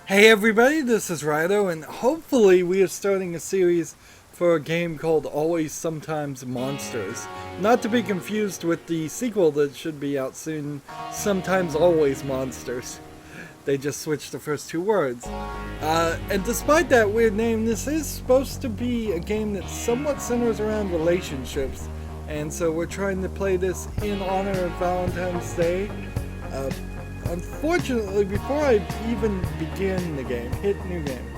Hey everybody, this is Rydo, and hopefully we are starting a series for a game called Always Sometimes Monsters. Not to be confused with the sequel that should be out soon, Sometimes Always Monsters. They just switched the first two words. And despite that weird name, this is supposed to be a game that somewhat centers around relationships. And so we're trying to play this in honor of Valentine's Day. Unfortunately, before I even begin the game, hit new game,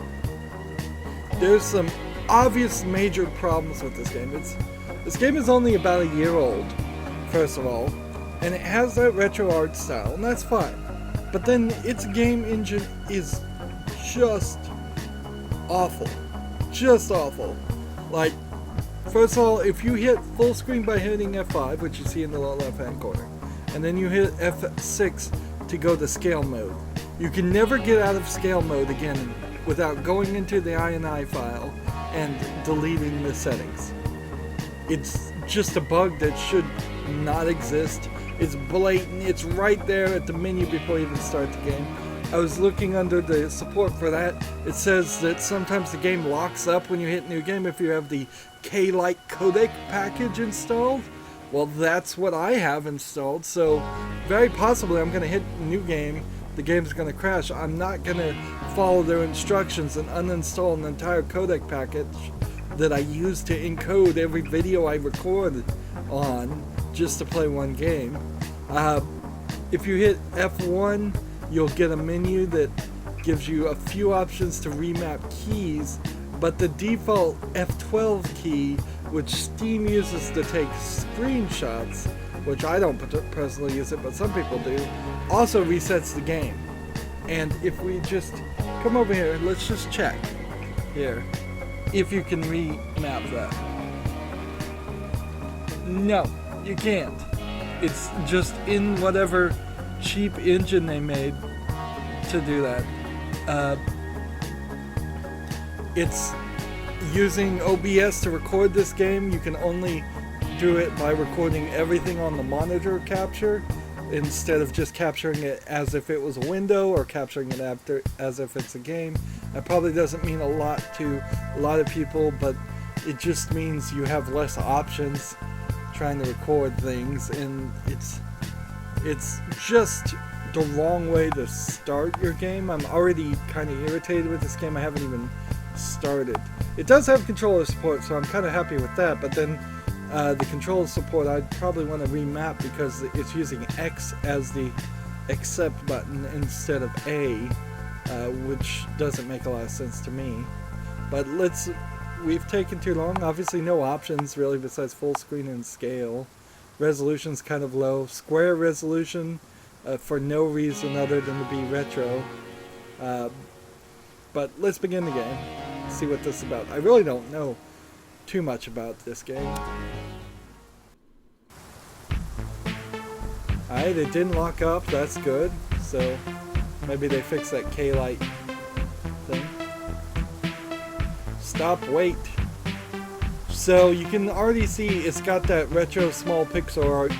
there's some obvious major problems with this game. This game is only about a year old, first of all, and it has that retro art style, and that's fine. But then its game engine is just awful. Just awful. Like, first of all, if you hit full screen by hitting F5, which you see in the lower left hand corner, and then you hit F6 to go to scale mode, you can never get out of scale mode again without going into the INI file and deleting the settings. It's just a bug that should not exist. It's blatant. It's right there at the menu before you even start the game. I was looking under the support for that. It says that sometimes the game locks up when you hit new game if you have the K-Lite codec package installed. Well, that's what I have installed, so very possibly I'm going to hit new game, the game's going to crash. I'm not going to follow their instructions and uninstall an entire codec package that I use to encode every video I record on just to play one game. If you hit F1, you'll get a menu that gives you a few options to remap keys, but the default F12 key, which Steam uses to take screenshots, which I don't personally use it, but some people do, also resets the game. And if we just come over here, let's just check here if you can remap that. No, you can't. It's just in whatever cheap engine they made to do that. It's using OBS to record this game. You can only do it by recording everything on the monitor capture instead of just capturing it as if it was a window or capturing it after as if it's a game. That probably doesn't mean a lot to a lot of people, but it just means you have less options trying to record things, and it's just the wrong way to start your game. I'm already kind of irritated with this game. I haven't even started. It does have controller support, so I'm kind of happy with that, but then the controller support I'd probably want to remap because it's using X as the accept button instead of A, which doesn't make a lot of sense to me. But we've taken too long. Obviously no options really besides full screen and scale. Resolution's kind of low. Square resolution for no reason other than to be retro. But let's begin the game. See what this is about. I really don't know too much about this game. Alright, it didn't lock up. That's good. So maybe they fixed that K-Lite thing. Stop, wait. So you can already see it's got that retro small pixel art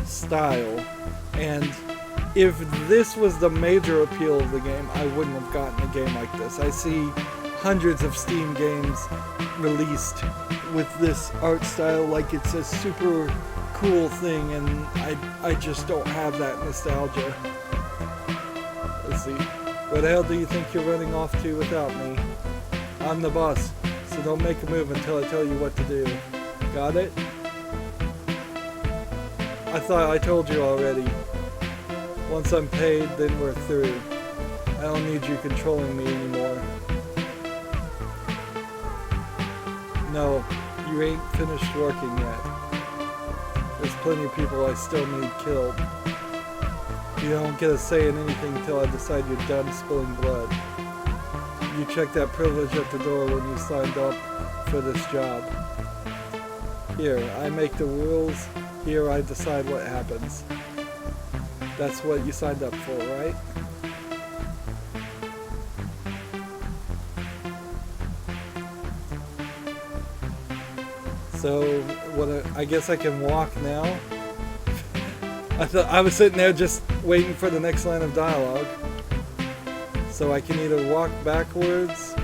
style, and if this was the major appeal of the game, I wouldn't have gotten a game like this. I see hundreds of Steam games released with this art style like it's a super cool thing, and I just don't have that nostalgia. Let's see. Where the hell do you think you're running off to without me? I'm the boss, so don't make a move until I tell you what to do. Got it? I thought I told you already. Once I'm paid, then we're through. I don't need you controlling me anymore. No, you ain't finished working yet. There's plenty of people I still need killed. You don't get a say in anything until I decide you're done spilling blood. You checked that privilege at the door when you signed up for this job. Here, I make the rules. Here, I decide what happens. That's what you signed up for, right? So, I guess I can walk now. I was sitting there just waiting for the next line of dialogue. So I can either walk backwards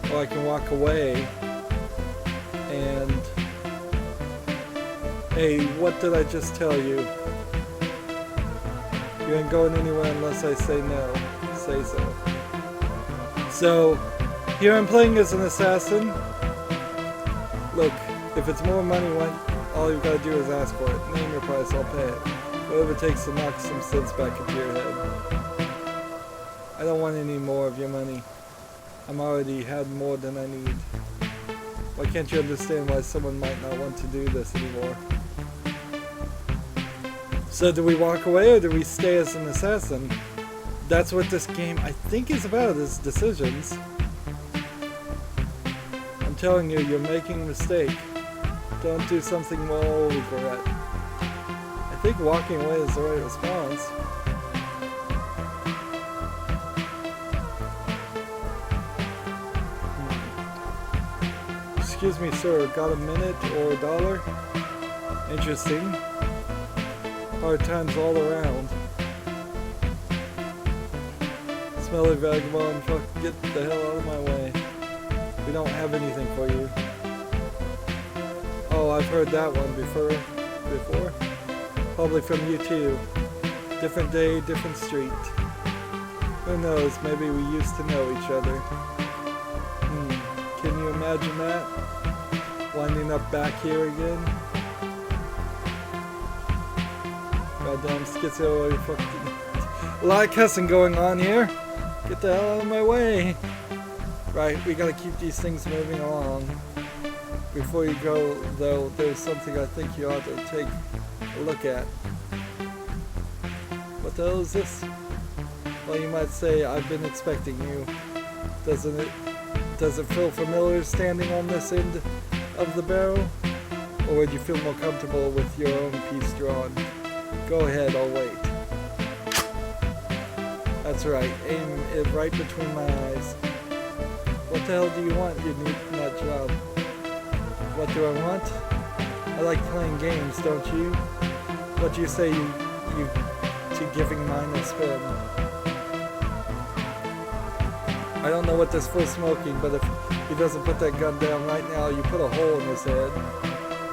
or I can walk away. And hey, what did I just tell you? You ain't going anywhere unless I say no. Say so. So, here I'm playing as an assassin. Look, if it's more money, all you've got to do is ask for it. Name your price, I'll pay it. Whatever it takes to knock some sense back into your head. I don't want any more of your money. I'm already had more than I need. Why can't you understand why someone might not want to do this anymore? So do we walk away or do we stay as an assassin? That's what this game I think is about, is decisions. I'm telling you, you're making a mistake. Don't do something we'll regret. I think walking away is the right response. Excuse me, sir, got a minute or $1? Interesting. Hard times all around. Smelly vagabond, fuck, get the hell out of my way. We don't have anything for you. Oh, I've heard that one before? Probably from you too. Different day, different street. Who knows, maybe we used to know each other. Can you imagine that? Winding up back here again? Goddamn schizo, fucking... A lot of cussing going on here. Get the hell out of my way. Right, we gotta keep these things moving along. Before you go, though, there's something I think you ought to take a look at. What the hell is this? Well, you might say, I've been expecting you. Does it feel familiar standing on this end of the barrel? Or would you feel more comfortable with your own piece drawn? Go ahead, I'll wait. That's right, aim it right between my eyes. What the hell do you want, you nut job? What do I want? I like playing games, don't you? What do you say you to giving mine a spin? I don't know what this fool's smoking, but if he doesn't put that gun down right now, you put a hole in his head.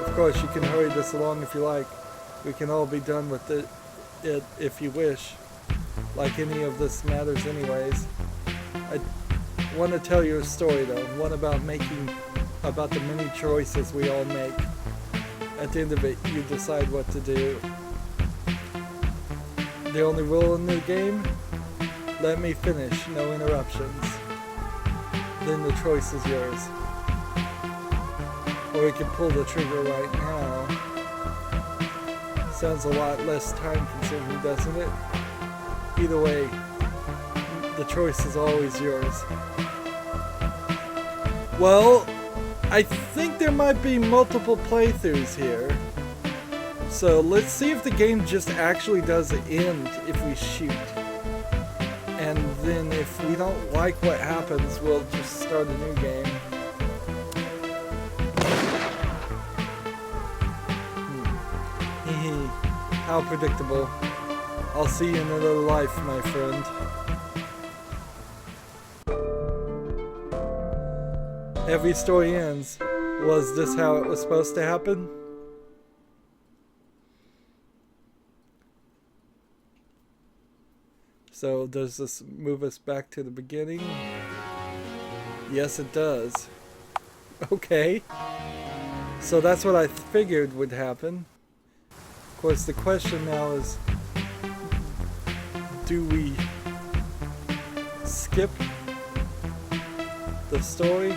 Of course, you can hurry this along if you like. We can all be done with it if you wish. Like any of this matters anyways. I want to tell you a story though, one about the many choices we all make. At the end of it, you decide what to do. The only rule in the game? Let me finish, no interruptions. Then the choice is yours. Or we can pull the trigger right now. Sounds a lot less time consuming, doesn't it? Either way, the choice is always yours. Well, I think there might be multiple playthroughs here. So let's see if the game just actually does end if we shoot. And then if we don't like what happens, we'll just start a new game. How predictable. I'll see you in another life, my friend. Every story ends. Was this how it was supposed to happen? So does this move us back to the beginning? Yes, it does. Okay. So that's what I figured would happen. Of course, the question now is, do we skip the story?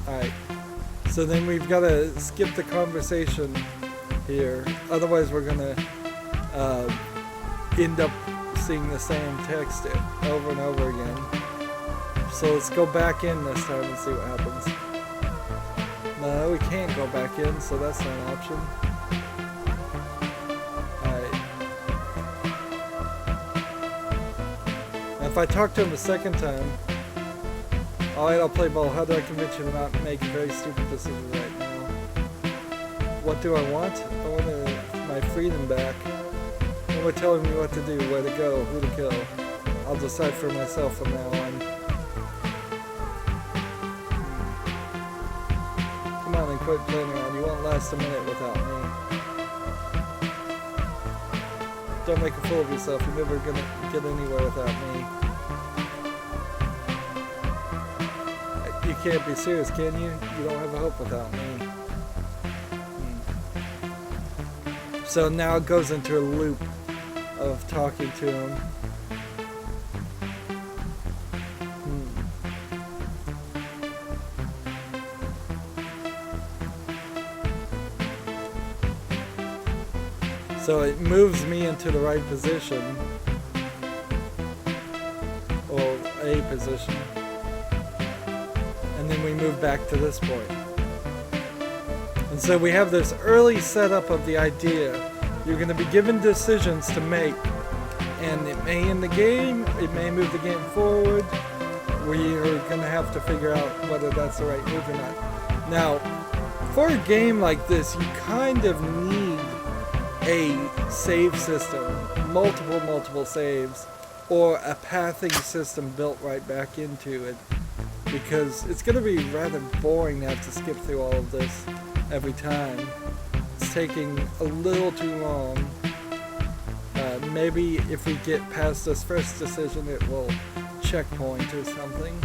Alright, so then we've got to skip the conversation here, otherwise we're going to end up seeing the same text over and over again. So let's go back in this time and see what happens. No, we can't go back in, so that's not an option. Alright. Now if I talk to him a second time, alright, I'll play ball. How do I convince you to not make a very stupid decision right now? What do I want? I want my freedom back. And we're telling me what to do, where to go, who to kill. I'll decide for myself from now on. Come on and quit playing around. You won't last a minute without me. Don't make a fool of yourself. You're never gonna get anywhere without me. You can't be serious, can you? You don't have a hope without me. So now it goes into a loop of talking to him. So it moves me into the right position, or a position, and then we move back to this point. And so we have this early setup of the idea. You're going to be given decisions to make, and it may end the game, it may move the game forward. We are going to have to figure out whether that's the right move or not. Now, for a game like this, you kind of need a save system, multiple saves, or a pathing system built right back into it, because it's going to be rather boring to have to skip through all of this every time. It's taking a little too long. Maybe if we get past this first decision, it will checkpoint or something.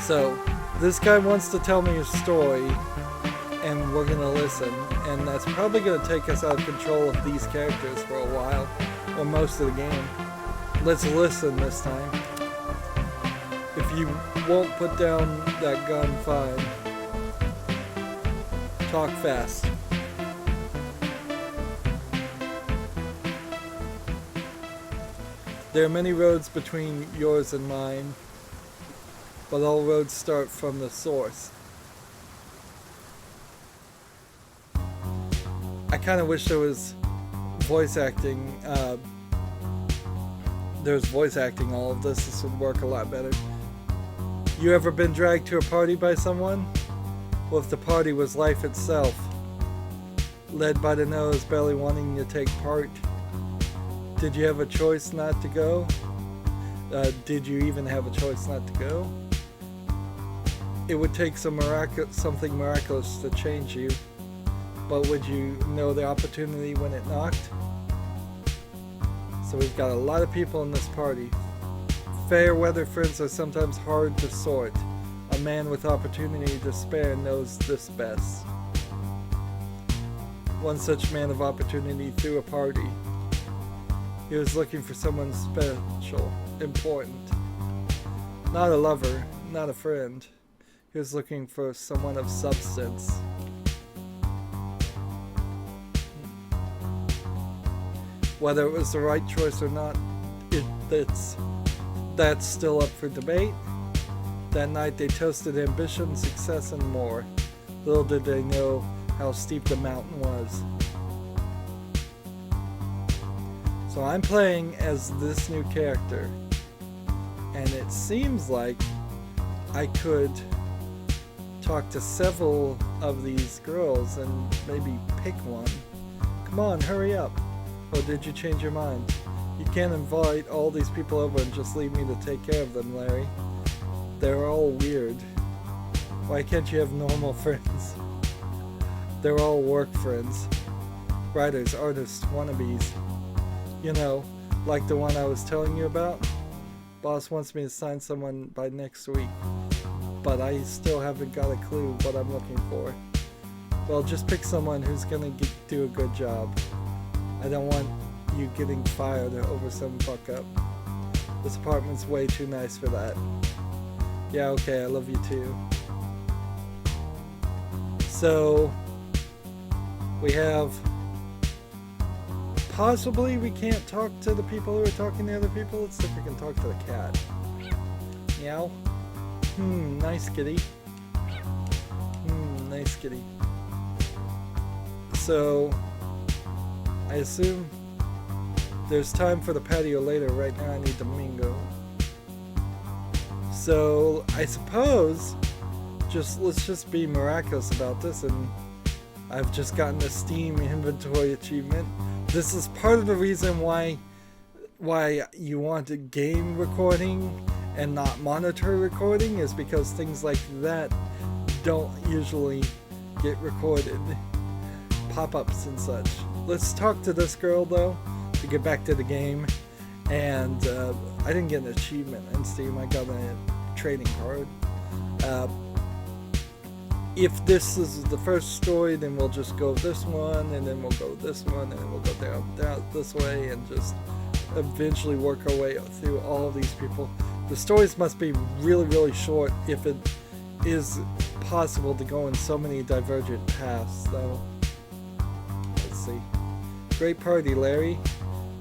So this guy wants to tell me a story, and we're gonna listen, and that's probably gonna take us out of control of these characters for a while, or most of the game. Let's listen this time. If you won't put down that gun, fine. Talk fast. There are many roads between yours and mine, but all roads start from the source. I kind of wish there was voice acting. There's voice acting all of this. This would work a lot better. You ever been dragged to a party by someone? Well, if the party was life itself, led by the nose, barely wanting to take part, did you have a choice not to go? Did you even have a choice not to go? It would take something miraculous to change you. But would you know the opportunity when it knocked? So we've got a lot of people in this party. Fair weather friends are sometimes hard to sort. A man with opportunity to spare knows this best. One such man of opportunity threw a party. He was looking for someone special, important. Not a lover, not a friend. He was looking for someone of substance. Whether it was the right choice or not, that's still up for debate. That night they toasted ambition, success, and more. Little did they know how steep the mountain was. So I'm playing as this new character, and it seems like I could talk to several of these girls and maybe pick one. Come on, hurry up. Or did you change your mind? You can't invite all these people over and just leave me to take care of them, Larry. They're all weird. Why can't you have normal friends? They're all work friends. Writers, artists, wannabes. You know, like the one I was telling you about. Boss wants me to sign someone by next week, but I still haven't got a clue what I'm looking for. Well, just pick someone who's gonna do a good job. I don't want you getting fired over some fuck up. This apartment's way too nice for that. Yeah, okay, I love you too. So, we have... Possibly we can't talk to the people who are talking to other people. Let's see if we can talk to the cat. Meow. Nice kitty. Nice kitty. So... I assume there's time for the patio later. Right now I need to mingo. So I suppose let's just be miraculous about this, and I've just gotten a Steam inventory achievement. This is part of the reason why you want a game recording and not monitor recording, is because things like that don't usually get recorded. Pop-ups and such. Let's talk to this girl though to get back to the game. And I didn't get an achievement in Steam. I got a trading card. If this is the first story, then we'll just go this one, and then we'll go this one, and then we'll go down this way, and just eventually work our way through all of these people. The stories must be really, really short if it is possible to go in so many divergent paths, though. Let's see. Great party, Larry.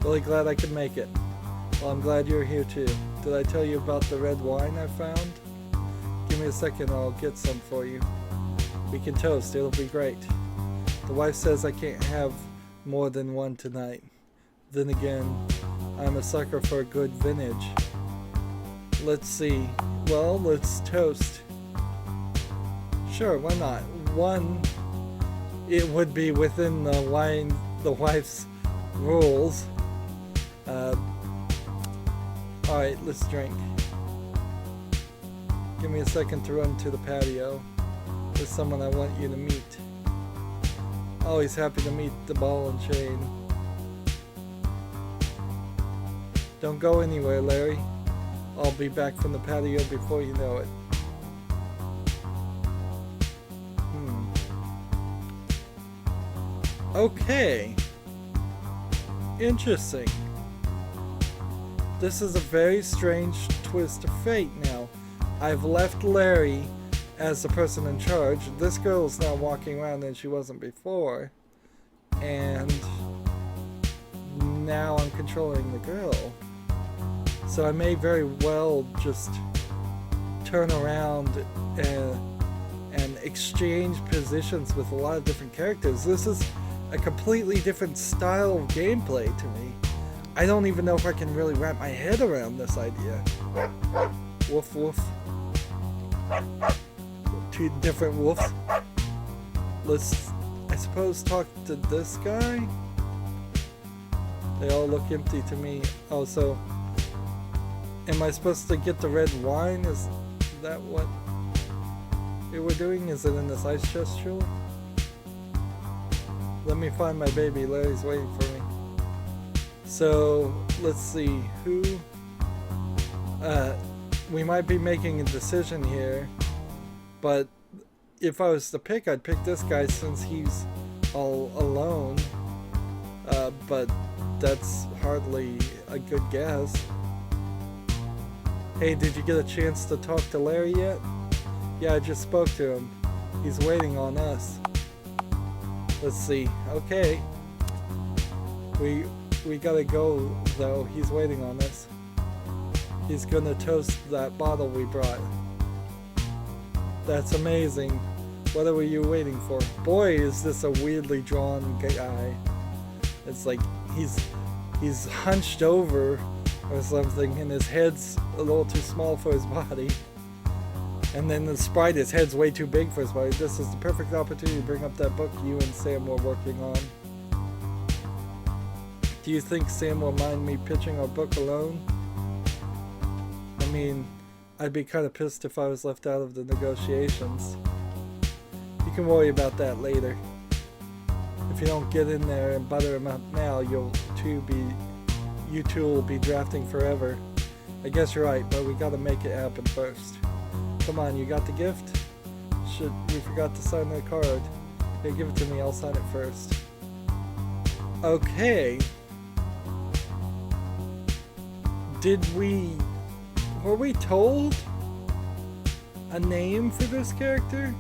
Really glad I could make it. Well, I'm glad you're here too. Did I tell you about the red wine I found? Give me a second, I'll get some for you. We can toast, it'll be great. The wife says I can't have more than one tonight. Then again, I'm a sucker for a good vintage. Let's see. Well, let's toast. Sure, why not? One, it would be within the wife's rules. Alright, let's drink. Give me a second to run to the patio. There's someone I want you to meet. Always happy to meet the ball and chain. Don't go anywhere, Larry. I'll be back from the patio before you know it. Okay. Interesting. This is a very strange twist of fate now. I've left Larry as the person in charge. This girl is now walking around and she wasn't before. And now I'm controlling the girl. So I may very well just turn around and exchange positions with a lot of different characters. This is a completely different style of gameplay to me. I don't even know if I can really wrap my head around this idea. Woof woof. Two different woofs. Let's, I suppose, talk to this guy. They all look empty to me. Oh, so am I supposed to get the red wine? Is that what we were doing? Is it in this ice chest, surely? Let me find my baby. Larry's waiting for me. So let's see who. We might be making a decision here, but if I was to pick, I'd pick this guy since he's all alone. But that's hardly a good guess. Hey, did you get a chance to talk to Larry yet? Yeah, I just spoke to him. He's waiting on us. Let's see. Okay. We gotta go, though. He's waiting on us. He's gonna toast that bottle we brought. That's amazing. What were you waiting for? Boy, is this a weirdly drawn guy. It's like he's hunched over or something, and his head's a little too small for his body. And then the sprite, his head's way too big for his body. This is the perfect opportunity to bring up that book you and Sam were working on. Do you think Sam will mind me pitching our book alone? I mean, I'd be kind of pissed if I was left out of the negotiations. You can worry about that later. If you don't get in there and butter him up now, you two will be drafting forever. I guess you're right, but we gotta make it happen first. Come on, you got the gift? We forgot to sign the card. Here, give it to me, I'll sign it first. Okay. Were we told a name for this character?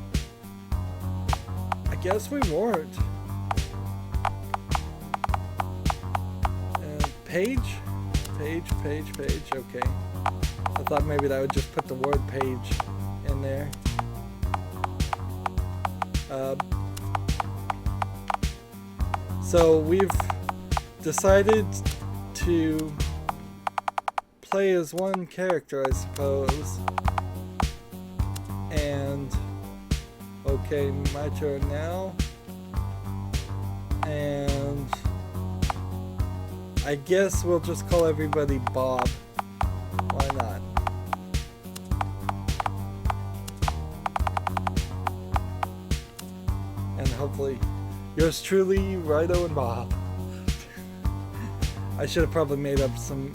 I guess we weren't. Page? Page, okay. I thought maybe that would just put the word page in there. So we've decided to play as one character, I suppose. And okay, my turn now. And I guess we'll just call everybody Bob. Why not? And hopefully, yours truly, Rydo and Bob. I should have probably made up some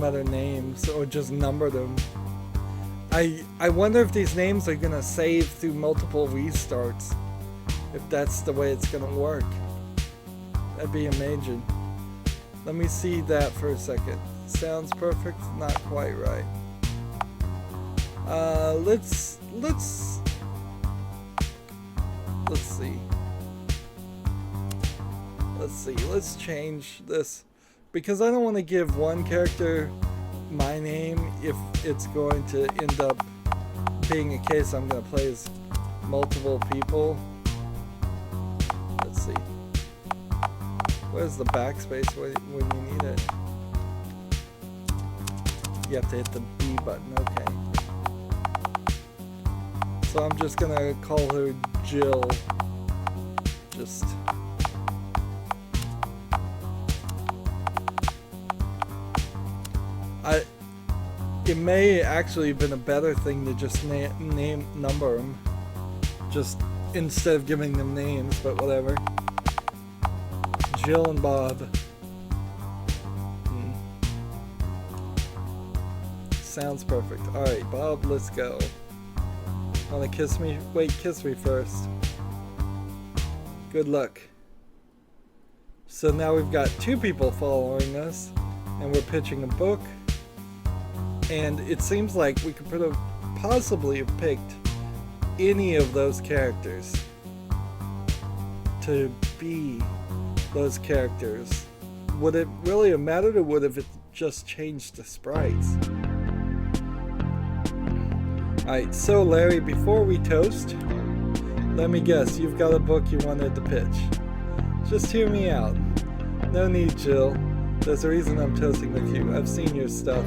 other names or just numbered them. I wonder if these names are gonna save through multiple restarts. If that's the way it's gonna work. That'd be amazing. Let me see that for a second. Sounds perfect, not quite right. Let's see. Let's change this because I don't want to give one character my name if it's going to end up being a case I'm going to play as multiple people. Let's see. Where's the backspace when you need it? You have to hit the B button, okay. So I'm just gonna call her Jill. Just... It may actually have been a better thing to just number them. Just instead of giving them names, but whatever. Jill and Bob. Sounds perfect. Alright, Bob, let's go. Wanna kiss me? Wait, kiss me first. Good luck. So now we've got 2 people following us, and we're pitching a book. And it seems like we could possibly have picked any of those characters to be those characters. Would it really have mattered, or would it just changed the sprites? Alright, so Larry, before we toast, let me guess, you've got a book you wanted to pitch. Just hear me out. No need, Jill. There's a reason I'm toasting with you. I've seen your stuff.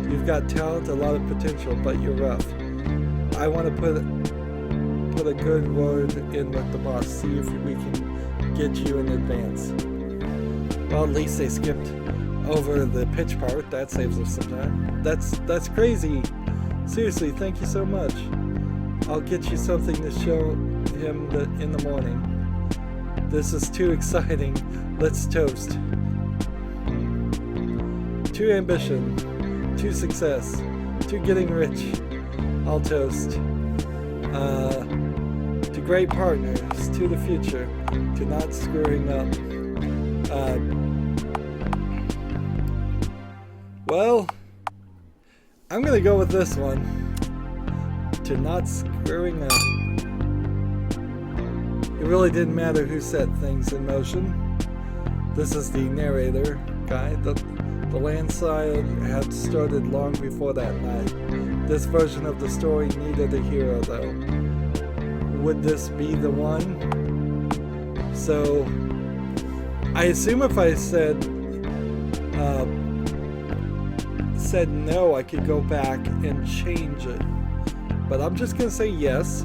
You've got talent, a lot of potential, but you're rough. I want to put a good word in with the boss, see if we can get you in advance. Well, at least they skipped over the pitch part. That saves us some time. That's crazy. Seriously, thank you so much. I'll get you something to show him in the morning. This is too exciting. Let's toast. To ambition. To success. To getting rich. I'll toast. To great partners. To the future. To not screwing up. Well, I'm gonna go with this one. To not screwing up. It really didn't matter who set things in motion. This is the narrator guy. The landslide had started long before that night. This version of the story needed a hero, though. Would this be the one? So, I assume if I said no, I could go back and change it. But I'm just gonna say yes.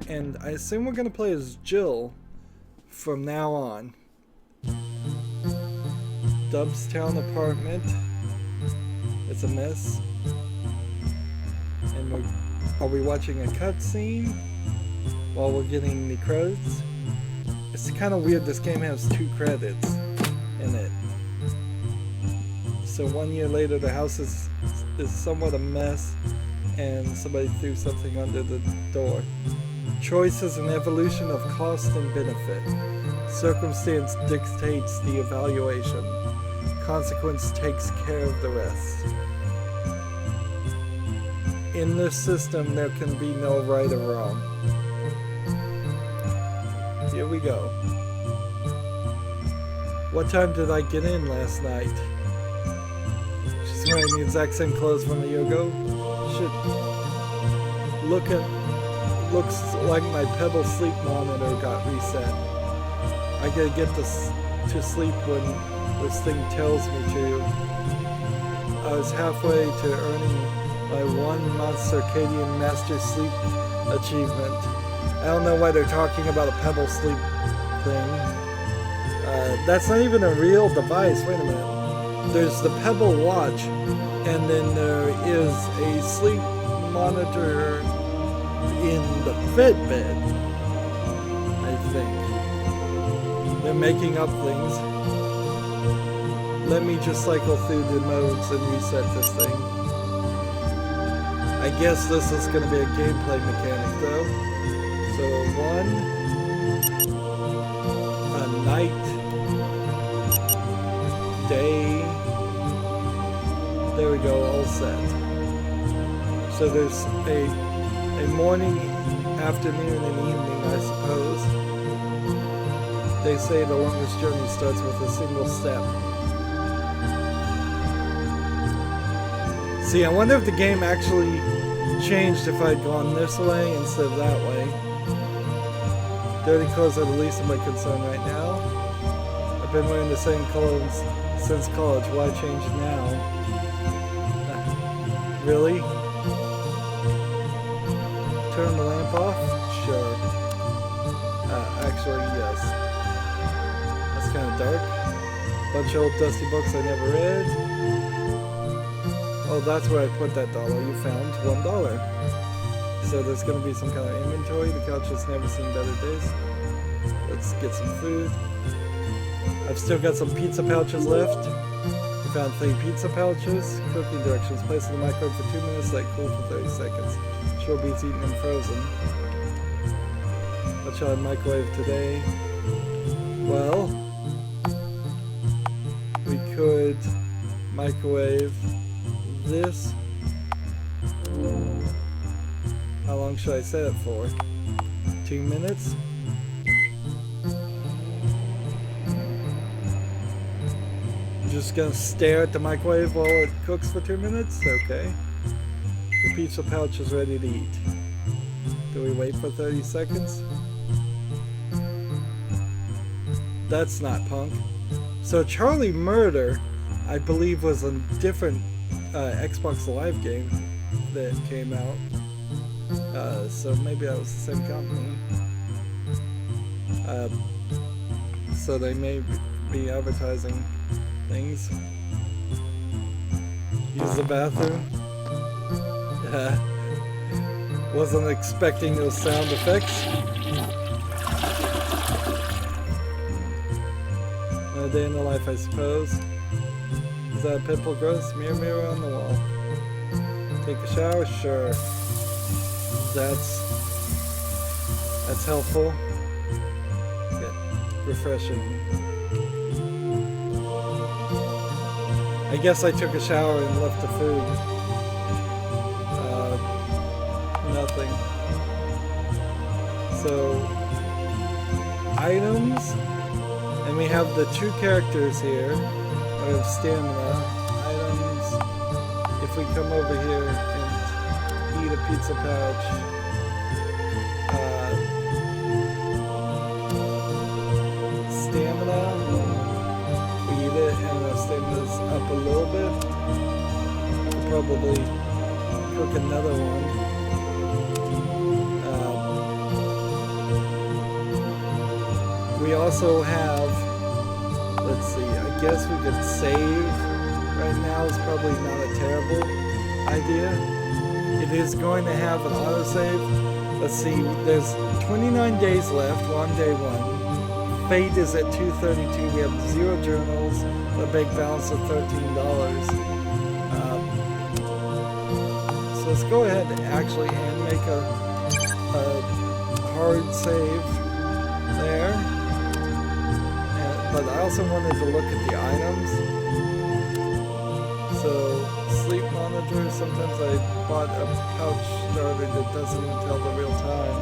And I assume we're gonna play as Jill from now on. Dubstown apartment. It's a mess. And are we watching a cutscene while we're getting the credits? It's kind of weird. This game has 2 credits in it. So 1 year later, the house is somewhat a mess, and somebody threw something under the door. Choice is an evolution of cost and benefit. Circumstance dictates the evaluation. Consequence takes care of the rest. In this system, there can be no right or wrong. Here we go. What time did I get in last night? She's wearing the exact same clothes from a year ago. Shit. Looks like my Pebble Sleep monitor got reset. I gotta get to sleep when this thing tells me to. I was halfway to earning my 1 month circadian master sleep achievement. I don't know why they're talking about a Pebble Sleep thing. That's not even a real device. Wait a minute. There's the Pebble watch, and then there is a sleep monitor in the Fitbit, I think. They're making up things. Let me just cycle through the modes and reset this thing. I guess this is going to be a gameplay mechanic though. So a night, day, there we go, all set. So there's a morning, afternoon, and evening, I suppose. They say the longest journey starts with a single step. See, I wonder if the game actually changed if I'd gone this way instead of that way. Dirty clothes are the least of my concern right now. I've been wearing the same clothes since college. Why change now? Really? Turn the lamp off? Sure. Actually, yes. That's kind of dark. Bunch of old dusty books I never read. Oh, that's where I put that dollar. You found $1. So there's going to be some kind of inventory. The couch has never seen better days. Let's get some food. I've still got some pizza pouches left. We found 3 pizza pouches. Cooking directions. Place in the microwave for 2 minutes. Let cool for 30 seconds. Sure beats eating them frozen. What shall I microwave today? Well, we could microwave this. How long should I set it for? 2 minutes? Just gonna stare at the microwave while it cooks for 2 minutes? Okay. The pizza pouch is ready to eat. Do we wait for 30 seconds? That's not punk. So Charlie Murder, I believe, was a different Xbox Live game that came out. So maybe that was the same company. So they may be advertising things. Use the bathroom. Wasn't expecting those sound effects. A day in the life, I suppose. Is that a pimple gross? Mirror, mirror on the wall. Take a shower? Sure. That's helpful. Get refreshing. I guess I took a shower and left the food. Nothing. So, items, and we have the 2 characters here. We have stamina. Items, if we come over here and eat a pizza pouch, stamina, we eat it and our stamina's up a little bit. We'll probably cook another one. We also have, let's see, I guess we could save. Right now is probably not a terrible idea. It is going to have an autosave. Let's see, there's 29 days left. We're on day 1. Fate is at 232. We have 0 journals, a big balance of $13. So let's go ahead and make a hard save there. But I also wanted to look at the items. So, sleep monitor, sometimes I bought a pouch starter that doesn't even tell the real time.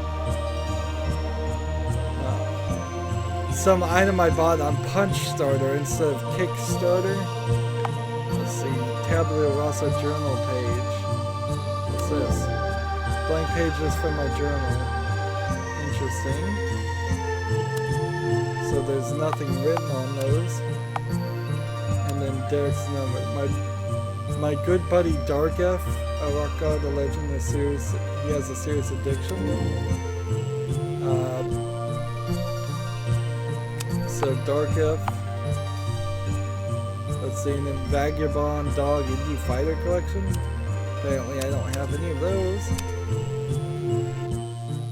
Some item I bought on Punch Starter instead of Kickstarter. Let's see, Tabula Rasa journal page. What's this? Blank pages from my journal. Interesting. So there's nothing written on those. And then Derek's number. My good buddy Dark F, a rock god, a legend, he has a serious addiction. So Dark F Let's see, the Vagabond Dog Indie Fighter Collection. Apparently I don't have any of those.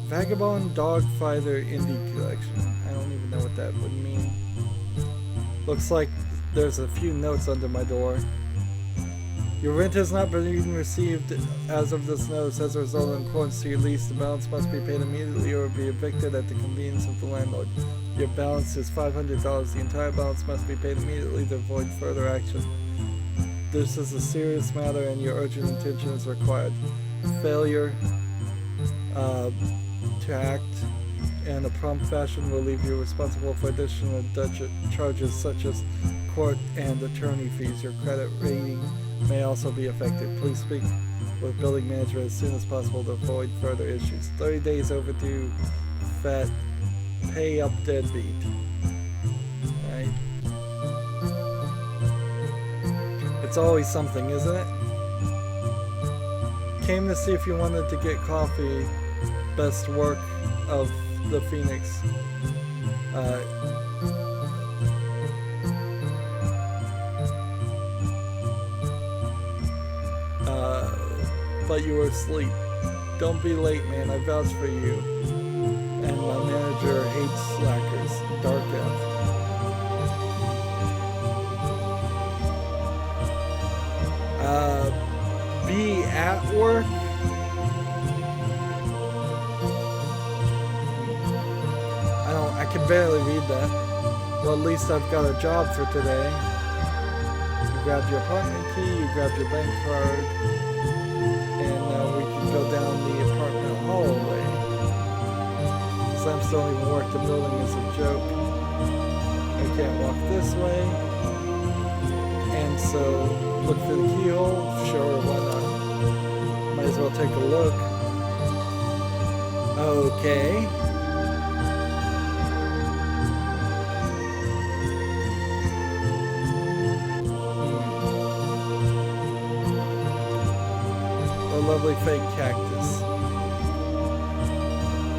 Vagabond Dog Fighter Indie Collection. I don't even know what that would mean. Looks like there's a few notes under my door. Your rent has not been received as of this notice. As a result, in accordance to your lease, the balance must be paid immediately or be evicted at the convenience of the landlord. Your balance is $500. The entire balance must be paid immediately to avoid further action. This is a serious matter and your urgent attention is required. Failure to act in a prompt fashion will leave you responsible for additional charges such as court and attorney fees. Your credit rating may also be affected. Please speak with building manager as soon as possible to avoid further issues. 30 days overdue. Fat. Pay up deadbeat. Right? It's always something, isn't it? Came to see if you wanted to get coffee. Best work of the Phoenix. But you were asleep. Don't be late, man. I vouch for you. And my manager hates slackers. Dark F. Be at work. I can barely read that. Well, at least I've got a job for today. You grabbed your apartment key, you grabbed your bank card, and now we can go down the apartment hallway. Slams don't even work, the building is a joke. I can't walk this way. And so, look for the keyhole, sure, why not? Might as well take a look. Okay. Lovely fake cactus.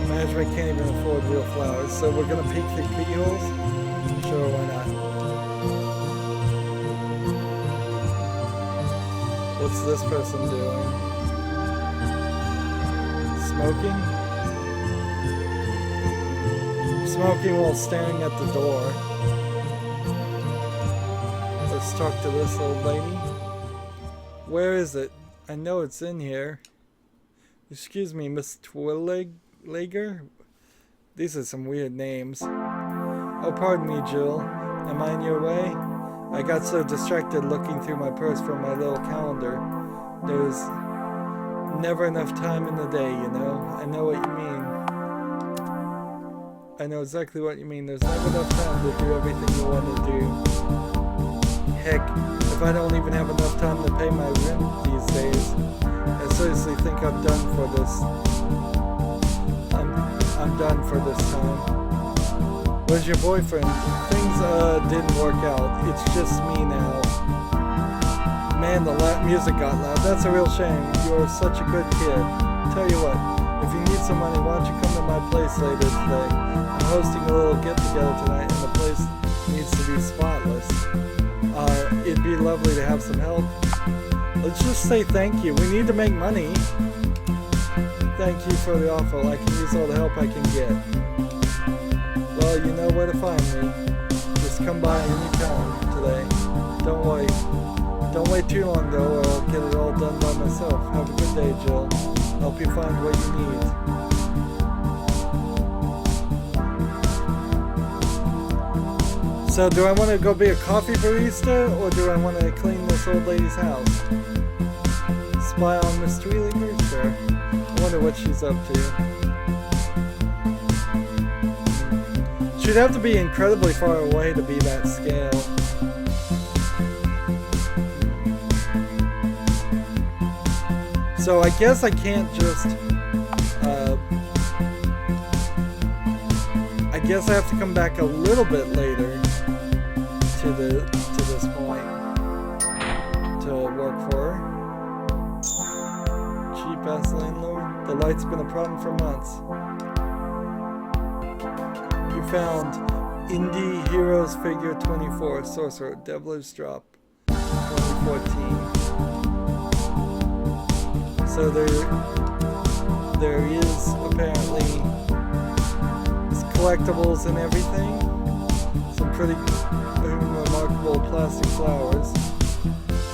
Management can't even afford real flowers, so we're gonna peek through keyholes? Sure, why not? What's this person doing? Smoking? Smoking while staring at the door. Let's talk to this old lady. Where is it? I know it's in here. Excuse me, Miss Twilliger? These are some weird names. Oh, pardon me, Jill. Am I in your way? I got so distracted looking through my purse for my little calendar. There's never enough time in the day, you know? I know what you mean. I know exactly what you mean. There's never enough time to do everything you want to do. Heck, if I don't even have enough time to pay my rent these days, I seriously think I'm done for this. I'm done for this time. Where's your boyfriend? Things didn't work out. It's just me now. Man, the music got loud. That's a real shame. You're such a good kid. Tell you what, if you need some money, why don't you come to my place later today? I'm hosting a little get-together tonight, and the place needs to be spotless. It'd be lovely to have some help. Let's just say thank you. We need to make money. Thank you for the offer. I can use all the help I can get. Well, you know where to find me. Just come by anytime today. Don't wait too long though, or I'll get it all done by myself. Have a good day, Jill. Help you find what you need. So do I want to go be a coffee barista, or do I want to clean this old lady's house? Spy on Miss Tweelinger? Sure. I wonder what she's up to. She'd have to be incredibly far away to be that scale. So I guess I can't just... I guess I have to come back a little bit later to this point to work for her. Cheap ass landlord. The light's been a problem for months. You found Indie Heroes Figure 24, Sorcerer, Deviler's Drop. 14. So there is apparently collectibles and everything. Some pretty remarkable plastic flowers.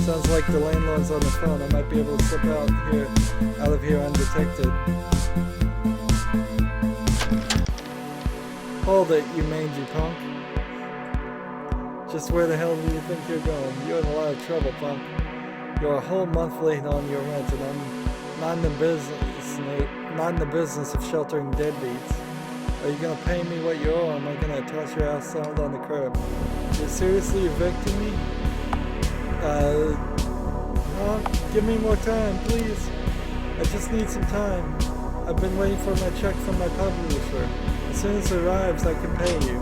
Sounds like the landlord's on the phone. I might be able to slip out of here undetected. Hold it, you mangy punk. Just where the hell do you think you're going? You're in a lot of trouble, punk. You're a whole month late on your rent, and I'm not in the business of sheltering deadbeats. Are you gonna pay me what you owe, or am I gonna toss your ass out on the curb? You're seriously evicting me? Give me more time, please. I just need some time. I've been waiting for my check from my publisher. As soon as it arrives, I can pay you.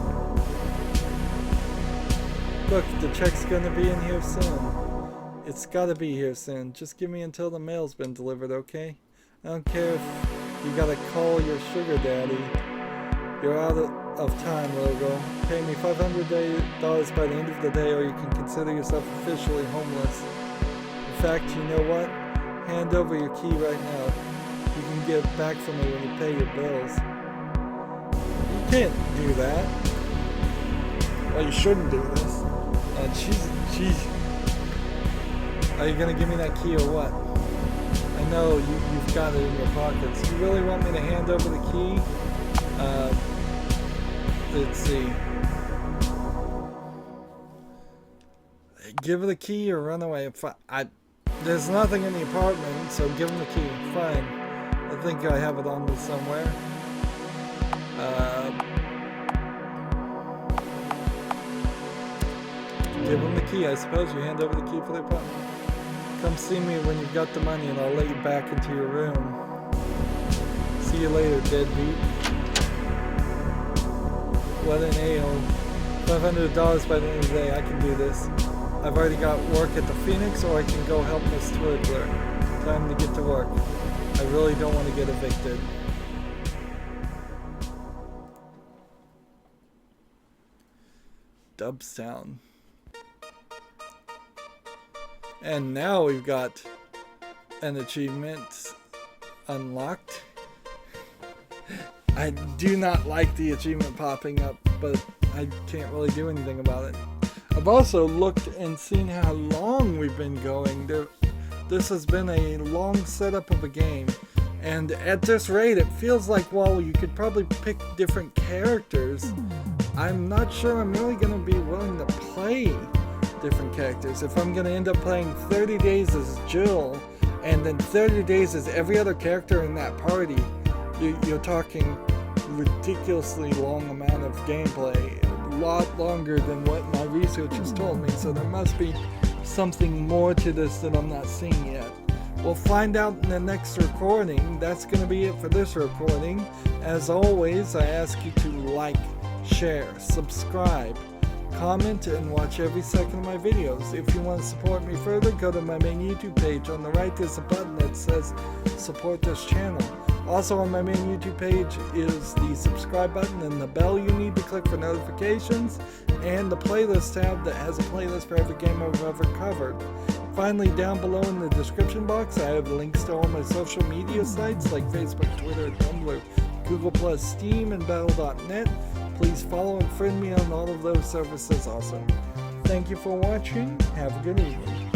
Look, the check's gonna be in here soon. It's gotta be here soon. Just give me until the mail's been delivered, okay? I don't care if you gotta call your sugar daddy. You're out of time, Logo. Pay me $500 by the end of the day, or you can consider yourself officially homeless. In fact, you know what? Hand over your key right now. You can get it back from me when you pay your bills. You can't do that. Well, you shouldn't do this. She's... Are you gonna give me that key or what? I know you've got it in your pockets. You really want me to hand over the key? Let's see. Give her the key or run away. There's nothing in the apartment, so give him the key. Fine. I think I have it on me somewhere. Give him the key. I suppose you hand over the key for the apartment. Come see me when you've got the money, and I'll let you back into your room. See you later, deadbeat. What an a-hole. $500 by the end of the day. I can do this. I've already got work at the Phoenix, or I can go help Miss Twiddler. Time to get to work. I really don't want to get evicted. Dubstown. And now we've got an achievement unlocked. I do not like the achievement popping up, but I can't really do anything about it. I've also looked and seen how long we've been going. This has been a long setup of a game, and at this rate it feels like, well, you could probably pick different characters. I'm not sure I'm really going to be willing to play different characters. If I'm going to end up playing 30 days as Jill, and then 30 days as every other character in that party, you're talking ridiculously long amount of gameplay, a lot longer than what my research has told me, so there must be something more to this that I'm not seeing yet. We'll find out in the next recording. That's going to be it for this recording. As always, I ask you to like, share, subscribe, comment, and watch every second of my videos. If you want to support me further, go to my main YouTube page. On the right there's a button that says support this channel. Also on my main YouTube page is the subscribe button and the bell you need to click for notifications, and the playlist tab that has a playlist for every game I've ever covered. Finally, down below in the description box, I have links to all my social media sites like Facebook, Twitter, Tumblr, Google+, Steam, and Battle.net. Please follow and friend me on all of those services also. Thank you for watching. Have a good evening.